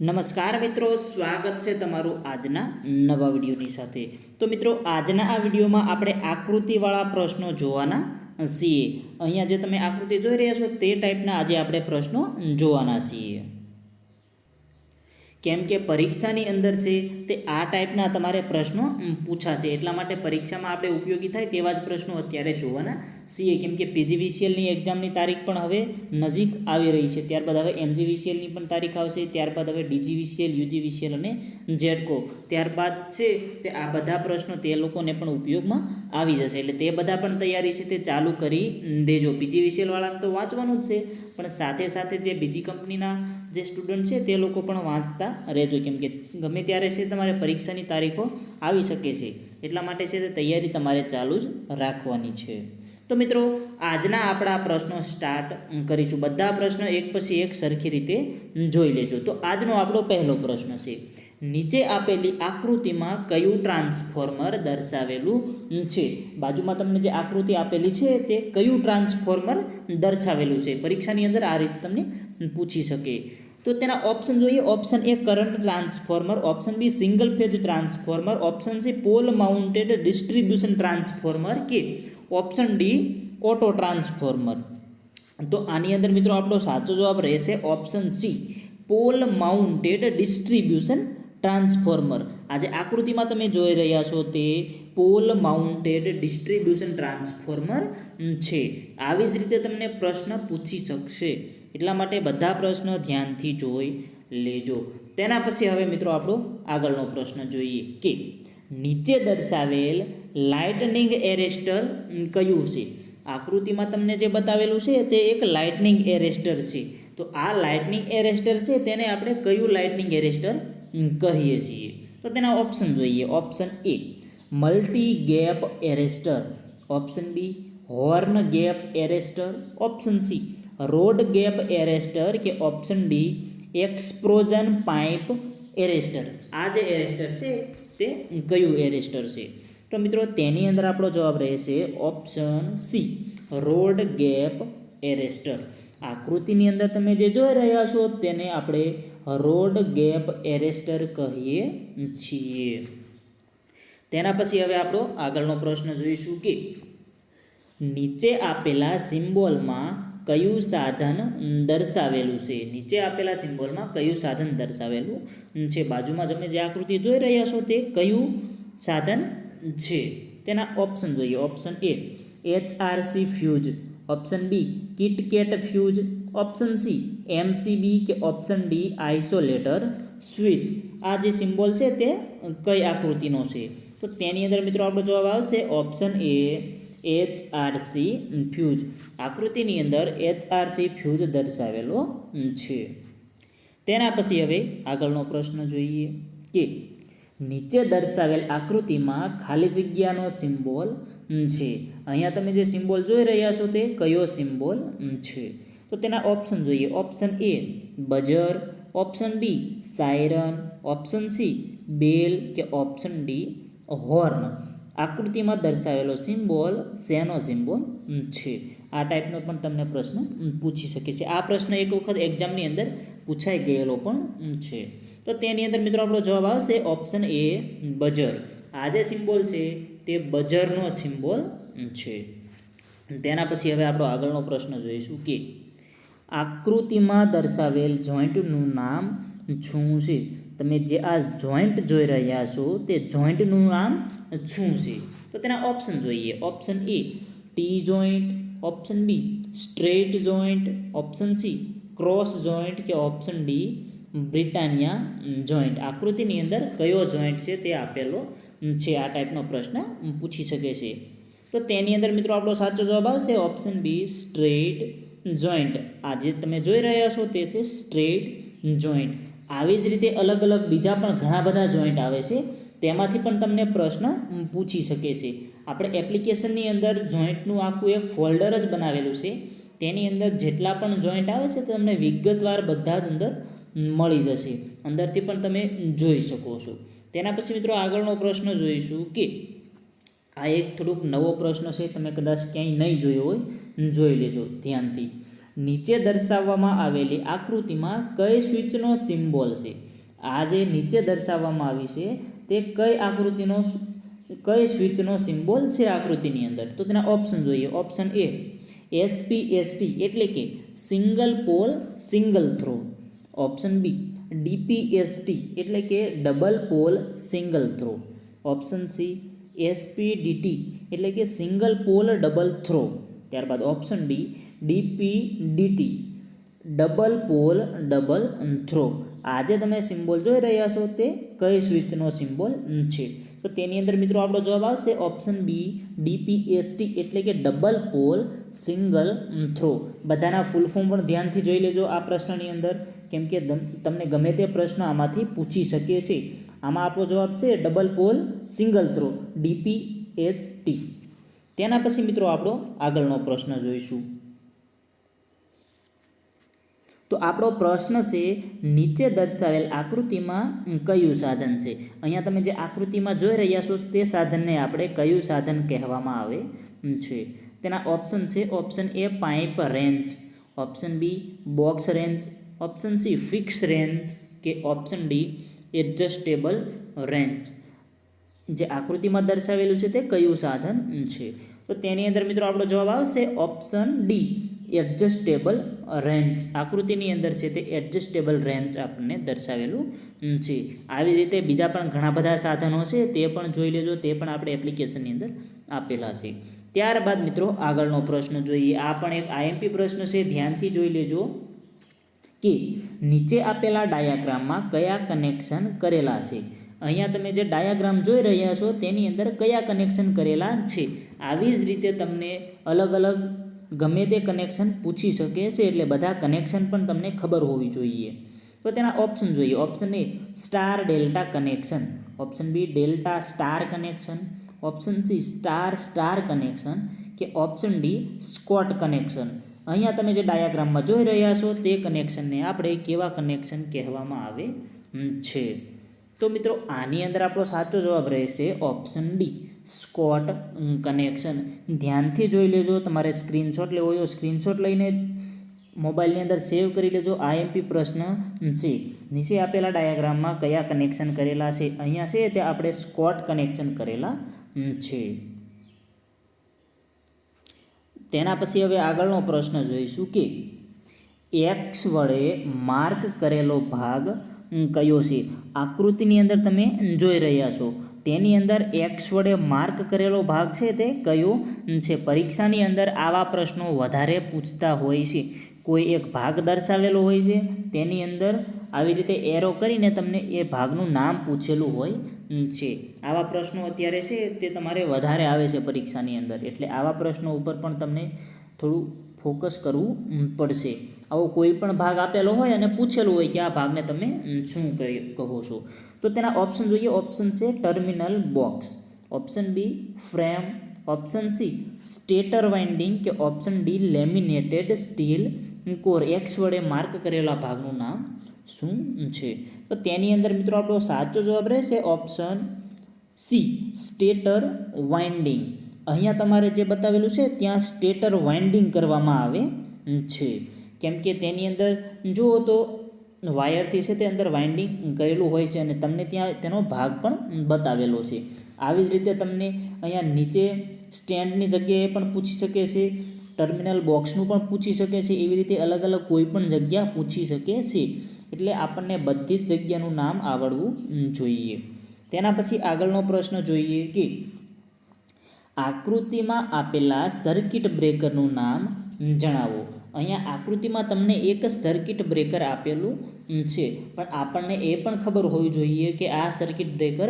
નમસ્કાર મિત્રો, સ્વાગત છે તમારું આજના નવા વિડીયોની સાથે। તો મિત્રો, આજના આ વિડીયોમાં આપણે આકૃતિવાળા પ્રશ્નો જોવાના છીએ। અહીંયા જે તમે આકૃતિ જોઈ રહ્યા છો તે ટાઈપના આજે આપણે પ્રશ્નો જોવાના છીએ। કેમ કે પરીક્ષાની અંદર છે તે આ ટાઈપના તમારે પ્રશ્નો પૂછાશે, એટલા માટે પરીક્ષામાં આપણે ઉપયોગી થાય તેવા જ પ્રશ્નો અત્યારે જોવાના છીએ। કેમ કે PGVCLની એક્ઝામની તારીખ પણ હવે નજીક આવી રહી છે, ત્યારબાદ હવે MGVCLની પણ તારીખ આવશે, ત્યારબાદ હવે DGVCL, UGVCL અને જેડકો ત્યારબાદ છે તે આ બધા પ્રશ્નો તે લોકોને પણ ઉપયોગમાં આવી જશે। એટલે તે બધા પણ તૈયારી છે તે ચાલુ કરી દેજો। PGVCL વાળાને તો વાંચવાનું જ છે, પણ સાથે સાથે જે બીજી કંપનીના જે સ્ટુડન્ટ છે તે લોકો પણ વાંચતા રહેજો, કેમ કે ગમે ત્યારે છે તમારે પરીક્ષાની તારીખો આવી શકે છે, એટલા માટે છે તે તૈયારી તમારે ચાલુ જ રાખવાની છે। તો મિત્રો, આજના આપણા પ્રશ્નો સ્ટાર્ટ કરીશું। બધા પ્રશ્નો એક પછી એક સરખી રીતે જોઈ લેજો। તો આજનો આપણો પહેલો પ્રશ્ન છે, નીચે આપેલી આકૃતિમાં કયું ટ્રાન્સફોર્મર દર્શાવેલું છે? બાજુમાં તમને જે આકૃતિ આપેલી છે તે કયું ટ્રાન્સફોર્મર દર્શાવેલું છે? પરીક્ષાની અંદર આ રીતે તમને પૂછી શકે। તો તેના ઓપ્શન જોઈએ। Option A current transformer, option B single phase transformer, option C pole mounted distribution transformer કે ઓપ્શન ડી ઓટો ટ્રાન્સફોર્મર। તો આની અંદર મિત્રો આપણો સાચો જવાબ રહેશે option C, pole mounted distribution transformer. આજે આકૃતિમાં તમે જોઈ રહ્યા છો તે પોલ માઉન્ટેડ ડિસ્ટ્રીબ્યુશન ટ્રાન્સફોર્મર છે। આવી જ રીતે તમને પ્રશ્ન પૂછી શકશે, એટલા માટે બધા પ્રશ્નો ધ્યાનથી જોઈ લેજો। તેના પછી હવે મિત્રો આપણો આગળનો પ્રશ્ન જોઈએ કે નીચે દર્શાવેલ લાઇટનિંગ એરેસ્ટર કયું છે? આકૃતિમાં તમને જે બતાવેલું છે તે એક લાઇટનિંગ એરેસ્ટર છે। તો આ લાઇટનિંગ એરેસ્ટર છે તેને આપણે કયું લાઇટનિંગ એરેસ્ટર કહીએ છીએ? તો તેના ઓપ્શન જોઈએ। Option A multi gap arrester, option B horn gap arrester, option C rod gap arrester કે option D explosion pipe arrester. આ જે એરેસ્ટર છે તે કયું એરેસ્ટર છે? તો મિત્રો, તેની અંદર આપણો જવાબ રહેશે option C, rod gap arrester. આકૃતિની અંદર તમે જે જોઈ રહ્યા છો તેને આપણે રોડ ગેપ એરેસ્ટર કહીએ છીએ। તેના પછી હવે આપણો આગળનો પ્રશ્ન જોઈશું કે નીચે આપેલા સિમ્બોલમાં કયું સાધન દર્શાવેલું છે? નીચે આપેલા સિમ્બોલમાં કયું સાધન દર્શાવેલું છે? બાજુમાં તમે જે આકૃતિ જોઈ રહ્યા છો તે કયું સાધન છે? તેના ઓપ્શન જોઈએ। Option A HRC fuse, option B KitKat fuse, option C MCB કે ઓપ્શન ડી આઇસોલેટર સ્વિચ। આ જે સિમ્બોલ છે તે કઈ આકૃતિનો છે? તો તેની અંદર મિત્રો આપણો જવાબ આવશે ઓપ્શન એ HRC ફ્યુઝ। આકૃતિની અંદર HRC ફ્યુઝ દર્શાવેલો છે। તેના પછી હવે આગળનો પ્રશ્ન જોઈએ કે નીચે દર્શાવેલ આકૃતિમાં ખાલી જગ્યાનો સિમ્બોલ છે। અહીંયા તમે જે સિમ્બોલ જોઈ રહ્યા છો તે કયો સિમ્બોલ છે? તો તેના ઓપ્શન જોઈએ। Option A buzzer, option B siren, option C bell કે ઓપ્શન ડી હોર્ન। આકૃતિમાં દર્શાવેલો સિમ્બોલ શેનો સિમ્બોલ છે? આ ટાઈપનો પણ તમને પ્રશ્ન પૂછી શકે છે। આ પ્રશ્ન એક વખત એક્ઝામની અંદર પૂછાઈ ગયેલો પણ છે। તો તેની અંદર મિત્રો આપણો જવાબ આવશે ઓપ્શન એ બઝર। આ જે સિમ્બોલ છે તે બઝરનો સિમ્બોલ છે। તેના પછી હવે આપણો આગળનો પ્રશ્ન જોઈશું કે આકૃતિમાં દર્શાવેલ જોઈન્ટનું નામ શું છે? તમે જે આ જોઈન્ટ જોઈ રહ્યા છો તે જોઈન્ટનું નામ શું છે? તો તેના ઓપ્શન જોઈએ। Option A T joint, option B straight joint, option C cross joint કે ઓપ્શન ડી બ્રિટાનિયા જોઈન્ટ। આકૃતિની અંદર કયો જોઈન્ટ છે તે આપેલો છે। આ ટાઈપનો પ્રશ્ન પૂછી શકે છે। તો તેની અંદર મિત્રો આપણો સાચો જવાબ આવશે ઓપ્શન બી સ્ટ્રેટ જોઈન્ટ। આ જે તમે જોઈ રહ્યા છો તે છે સ્ટ્રેટ જોઈન્ટ। આવી જ રીતે અલગ અલગ બીજા પણ ઘણા બધા જોઈન્ટ આવે છે, તેમાંથી પણ તમને પ્રશ્ન પૂછી શકે છે। આપણે એપ્લિકેશનની અંદર જોઈન્ટનું આખું એક ફોલ્ડર જ બનાવેલું છે, તેની અંદર જેટલા પણ જોઈન્ટ આવે છે તે તમને વિગતવાર બધા જ અંદર મળી જશે, અંદરથી પણ તમે જોઈ શકો છો। તેના પછી મિત્રો આગળનો પ્રશ્ન જોઈશું કે આ એક થોડુંક નવો પ્રશ્ન છે, તમે કદાચ ક્યાંય નહીં જોયો હોય, જોઈ લેજો ધ્યાનથી। નીચે દર્શાવવામાં આવેલી આકૃતિમાં કઈ સ્વિચનો સિમ્બોલ છે? આ જે નીચે દર્શાવવામાં આવી છે તે કઈ સ્વિચનો સિમ્બોલ છે આકૃતિની અંદર? તો તેના ઓપ્શન જોઈએ. ઓપ્શન એ SPST એટલે કે single pole single throw. Option B DPST એટલે કે double pole single throw. Option C SPDT એટલે કે સિંગલ પોલ ડબલ થ્રો. ત્યારબાદ option D DPDT double pole double throw. આ જે તમે સિમ્બોલ જોઈ રહ્યા છો તે કઈ સ્વિચનો સિમ્બોલ છે? તો તેની અંદર મિત્રો આપણો જવાબ આવશે ઓપ્શન બી DPST એટલે કે ડબલ પોલ સિંગલ થ્રો. બધાના ફૂલ ફોર્મ પણ ધ્યાનથી જોઈ લેજો આ પ્રશ્નની અંદર, કેમ કે તમને ગમે તે પ્રશ્ન આમાંથી પૂછી શકે છે. આમાં આપણો જવાબ છે double pole single throw DPST. તેના પછી મિત્રો આપણો આગળનો પ્રશ્ન જોઈશું. તો આપણો પ્રશ્ન છે નીચે દર્શાવેલ આકૃતિમાં કયું સાધન છે? અહીંયા તમે જે આકૃતિમાં જોઈ રહ્યા છો તે સાધનને આપણે કયું સાધન કહેવામાં આવે છે? તેના ઓપ્શન છે. Option A pipe wrench, option B box wrench, option C fix wrench કે ઓપ્શન ડી એડજસ્ટેબલ રેન્ચ. જે આકૃતિમાં દર્શાવેલું છે તે કયું સાધન છે? તો તેની અંદર મિત્રો આપણો જવાબ આવશે ઓપ્શન ડી એડજસ્ટેબલ રેન્ચ. આકૃતિની અંદર છે તે એડજસ્ટેબલ રેન્ચ આપણને દર્શાવેલું છે. આવી રીતે બીજા પણ ઘણા બધા સાધનો છે તે પણ જોઈ લેજો, તે પણ આપણે એપ્લિકેશનની અંદર આપેલા છે. ત્યારબાદ મિત્રો આગળનો પ્રશ્ન જોઈએ. આ પણ એક IMP પ્રશ્ન છે, ધ્યાનથી જોઈ લેજો કે નીચે આપેલા ડાયાગ્રામમાં કયા કનેક્શન કરેલા છે? અહીંયા તમે જે ડાયાગ્રામ જોઈ રહ્યા છો તેની અંદર કયા કનેક્શન કરેલા છે? આવી જ રીતે તમને અલગ અલગ ગમે તે કનેક્શન પૂછી શકે છે, એટલે બધા કનેક્શન પણ તમને ખબર હોવી જોઈએ. તો તેના ઓપ્શન જોઈએ. Option A star delta connection, option B delta star connection, option C star star connection કે ઓપ્શન ડી સ્કોટ કનેક્શન. અહીંયા તમે જે ડાયાગ્રામમાં જોઈ રહ્યા છો તે કનેક્શનને આપણે કેવા કનેક્શન કહેવામાં આવે છે? તો મિત્રો આની અંદર આપણો સાચો જવાબ રહેશે ઓપ્શન ડી સ્કોટ કનેક્શન. ધ્યાનથી જોઈ લેજો. તમારે સ્ક્રીનશોટ લેવો હોય તો સ્ક્રીનશોટ લઈને મોબાઈલની અંદર સેવ કરી લેજો. IMP પ્રશ્ન છે. નીચે આપેલા ડાયાગ્રામમાં કયા કનેક્શન કરેલા છે? અહીંયા છે તે આપણે સ્કોટ કનેક્શન કરેલા છે. તેના પછી હવે આગળનો પ્રશ્ન જોઈશું કે X વડે માર્ક કરેલો ભાગ કયો છે? આકૃતિની અંદર તમે જોઈ રહ્યા છો તેની અંદર X વડે માર્ક કરેલો ભાગ છે તે કયો છે? પરીક્ષાની અંદર આવા પ્રશ્નો વધારે પૂછતા હોય છે. કોઈ એક ભાગ દર્શાવેલો હોય છે, તેની અંદર આવી રીતે એરો કરીને તમને એ ભાગનું નામ પૂછેલું હોય છે. આવા પ્રશ્નો અત્યારે છે તે તમારે વધારે આવે છે પરીક્ષાની અંદર, એટલે આવા પ્રશ્નો ઉપર પણ તમને થોડું ફોકસ કરવું પડશે. આવો કોઈ પણ ભાગ આપેલો હોય અને પૂછેલું હોય કે આ ભાગને તમે શું કહો છો? તો તેના ઓપ્શન જોઈએ. ઓપ્શન છે terminal box, option B frame, option C stator winding કે option D laminated steel core. X વડે માર્ક કરેલા ભાગનું નામ શું છે? તો તેની અંદર મિત્રો આપણો સાચો જવાબ રહેશે ઓપ્શન સી સ્ટેટર વાઇન્ડિંગ. અહીંયા તમારે જે બતાવેલું છે ત્યાં સ્ટેટર વાઇન્ડિંગ કરવામાં આવે છે, કેમ કે તેની અંદર જુઓ તો વાયરથી છે તે અંદર વાઇન્ડિંગ કરેલું હોય છે અને તમને ત્યાં તેનો ભાગ પણ બતાવેલો છે. આવી જ રીતે તમને અહીંયા નીચે સ્ટેન્ડની જગ્યાએ પણ પૂછી શકે છે, ટર્મિનલ બોક્સનું પણ પૂછી શકે છે. એવી રીતે અલગ અલગ કોઈ પણ જગ્યા પૂછી શકે છે, એટલે આપણને બધી જ જગ્યાનું નામ આવડવું જોઈએ. તેના પછી આગળનો પ્રશ્ન જોઈએ કે આકૃતિમાં આપેલા સર્કિટ બ્રેકરનું નામ જણાવો. અહીંયા આકૃતિમાં તમને એક સર્કિટ બ્રેકર આપેલું છે, પણ આપણને એ પણ ખબર હોવી જોઈએ કે આ સર્કિટ બ્રેકર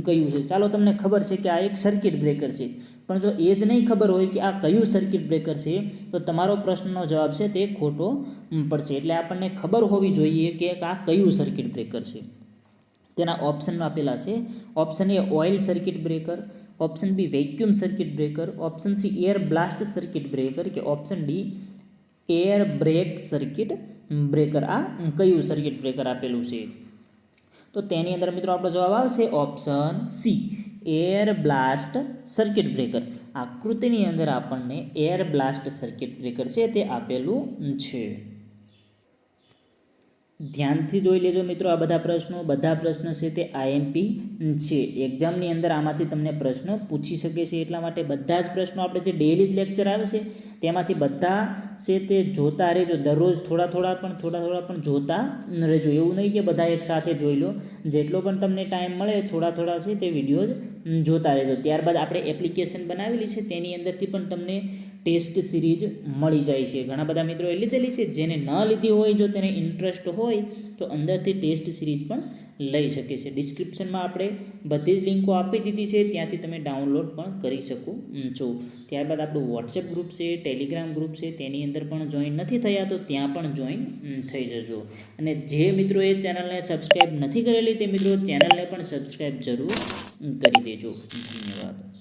કયું છે. ચાલો તમને ખબર છે કે આ એક સર્કિટ બ્રેકર છે, પણ જો એ જ નહીં ખબર હોય કે આ કયું સર્કિટ બ્રેકર છે તો તમારો પ્રશ્નનો જવાબ છે તે ખોટો પડશે. એટલે આપણને ખબર હોવી જોઈએ કે આ કયું સર્કિટ બ્રેકર છે. તેના ઓપ્શન આપેલા છે. Option A oil circuit breaker, option B vacuum circuit breaker, option C air blast circuit breaker કે option D air break circuit breaker. આ કયું સર્કિટ બ્રેકર આપેલું છે? તો તેની અંદર મિત્રો આપણો જવાબ આવશે option C air blast circuit breaker. આકૃતિની અંદર આપણને એર બ્લાસ્ટ સર્કિટ બ્રેકર છે તે આપેલું છે. ધ્યાનથી જોઈ લેજો મિત્રો આ બધા પ્રશ્નો છે તે આઈએમપી છે. એક્ઝામની અંદર આમાંથી તમને પ્રશ્ન પૂછી શકે છે, એટલા માટે બધા જ પ્રશ્નો આપણે જે ડેઇલી લેક્ચર આવે છે તેમાંથી બધા છે તે જોતા રહેજો. દરરોજ થોડા થોડા પણ જોતા રહેજો. એવું નહીં કે બધા એક સાથે જોઈ લો. જેટલો પણ તમને ટાઈમ મળે થોડા છે તે વિડીયો જોતા રહેજો. ત્યારબાદ આપણે એપ્લિકેશન બનાવેલી છે તેની અંદરથી પણ તમને ટેસ્ટ સિરીઝ મળી જાય છે. ઘણા બધા મિત્રોએ લીધેલી છે. જેને ન લીધી હોય, જો તેને ઇન્ટરેસ્ટ હોય તો અંદરથી ટેસ્ટ સિરીઝ પણ લઈ શકે છે. ડિસ્ક્રિપ્શનમાં આપણે બધી જ લિંકો આપી દીધી છે, ત્યાંથી તમે ડાઉનલોડ પણ કરી શકો છો. ત્યારબાદ આપણું વોટ્સએપ ગ્રુપ છે, ટેલિગ્રામ ગ્રુપ છે, તેની અંદર પણ જોઈન નથી થયા તો ત્યાં પણ જોઈન થઈ જજો. અને જે મિત્રોએ ચેનલને સબસ્ક્રાઈબ નથી કરેલી તે મિત્રો ચેનલને પણ સબસ્ક્રાઈબ જરૂર કરી દેજો. ધન્યવાદ.